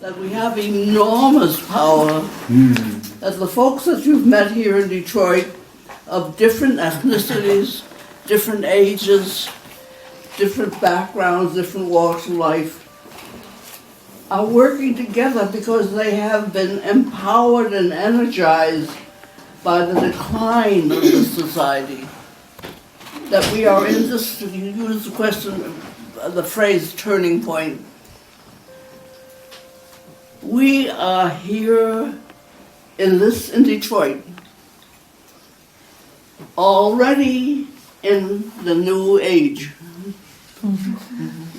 that we have enormous power, that the folks that you've met here in Detroit of different ethnicities, different ages, different backgrounds, different walks of life, are working together because they have been empowered and energized by the decline of the society. That we are in this, you use the phrase turning point. We are here in Detroit, already in the new age.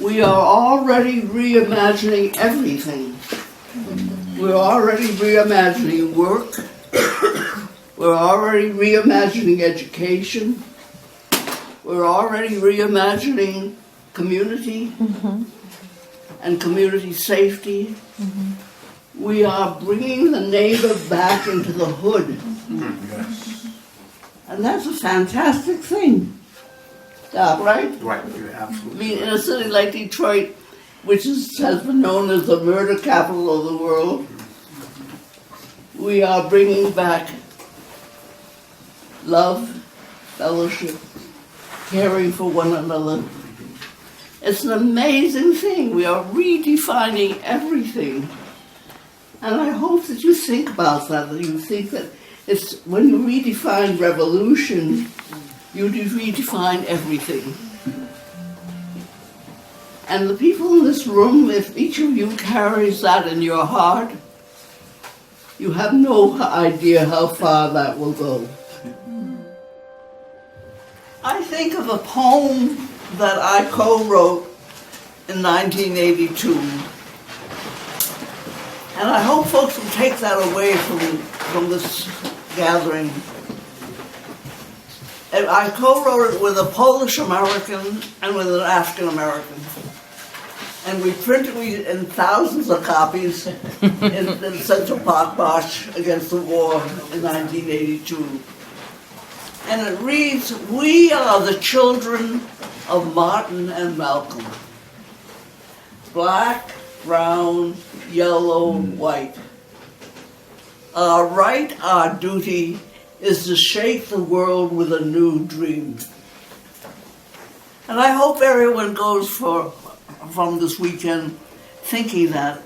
We are already reimagining everything. We're already reimagining work. We're already reimagining education. We're already reimagining community and community safety. We are bringing the neighbor back into the hood. And that's a fantastic thing. Right? Right, you're absolutely I mean, in a city like Detroit, which has been known as the murder capital of the world, we are bringing back love, fellowship, caring for one another. It's an amazing thing. We are redefining everything. And I hope that you think about that you think that it's when you redefine revolution, you redefine everything. And the people in this room, if each of you carries that in your heart, you have no idea how far that will go. I think of a poem that I co-wrote in 1982. And I hope folks will take that away from this gathering. And I co-wrote it with a Polish American and with an African American. And we printed it in thousands of copies in Central Park March against the war in 1982. And it reads, "We are the children of Martin and Malcolm. Black, brown, yellow, white. Our right, our duty, is to shake the world with a new dream." And I hope everyone goes from this weekend thinking that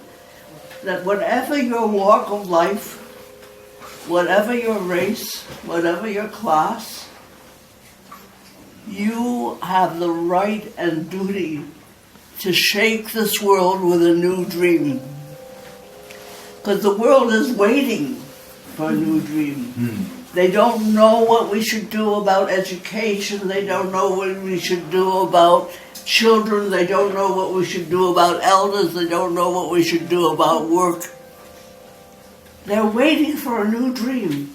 whatever your walk of life, whatever your race, whatever your class, you have the right and duty to shake this world with a new dream. Because the world is waiting for a new dream. They don't know what we should do about education. They don't know what we should do about children. They don't know what we should do about elders. They don't know what we should do about work. They're waiting for a new dream.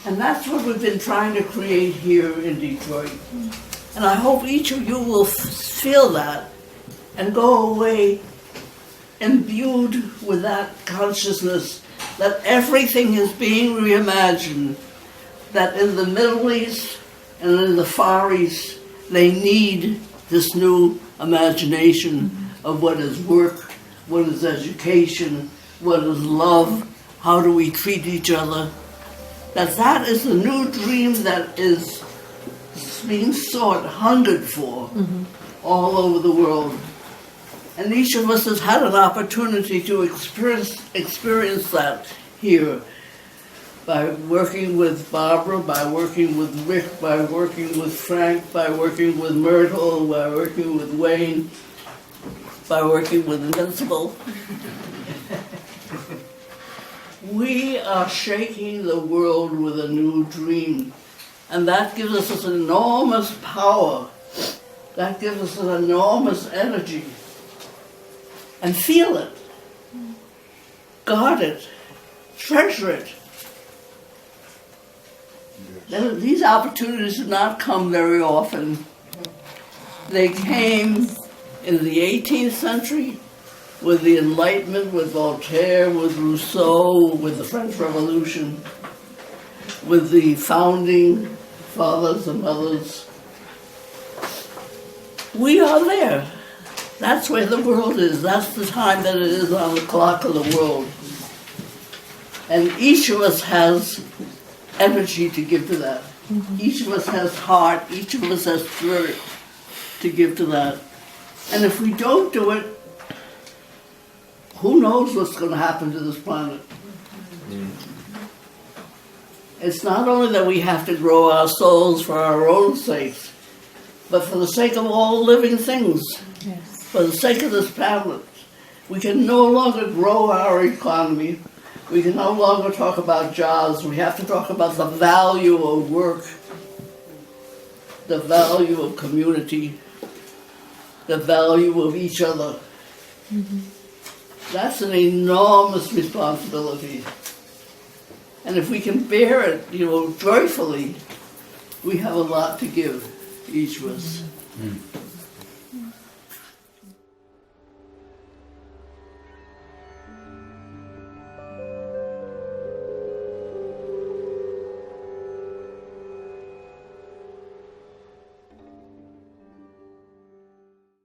And that's what we've been trying to create here in Detroit. And I hope each of you will feel that and go away imbued with that consciousness that everything is being reimagined, that in the Middle East and in the Far East, they need this new imagination of what is work, what is education, what is love, how do we treat each other. That is the new dream that is being sought, hungered for all over the world. And each of us has had an opportunity to experience that here by working with Barbara, by working with Rick, by working with Frank, by working with Myrtle, by working with Wayne, by working with Invincible. We are shaking the world with a new dream. And that gives us an enormous power. That gives us an enormous energy. And feel it. Guard it. Treasure it. These opportunities do not come very often. They came in the 18th century with the Enlightenment, with Voltaire, with Rousseau, with the French Revolution, with the founding fathers and mothers. We are there. That's where the world is. That's the time that it is on the clock of the world. And each of us has energy to give to that. Each of us has heart. Each of us has spirit to give to that. And if we don't do it, who knows what's going to happen to this planet? It's not only that we have to grow our souls for our own sakes, but for the sake of all living things, Yes. for the sake of this planet. We can no longer grow our economy. We can no longer talk about jobs. We have to talk about the value of work, the value of community, the value of each other. That's an enormous responsibility. And if we can bear it, joyfully, we have a lot to give, each of us.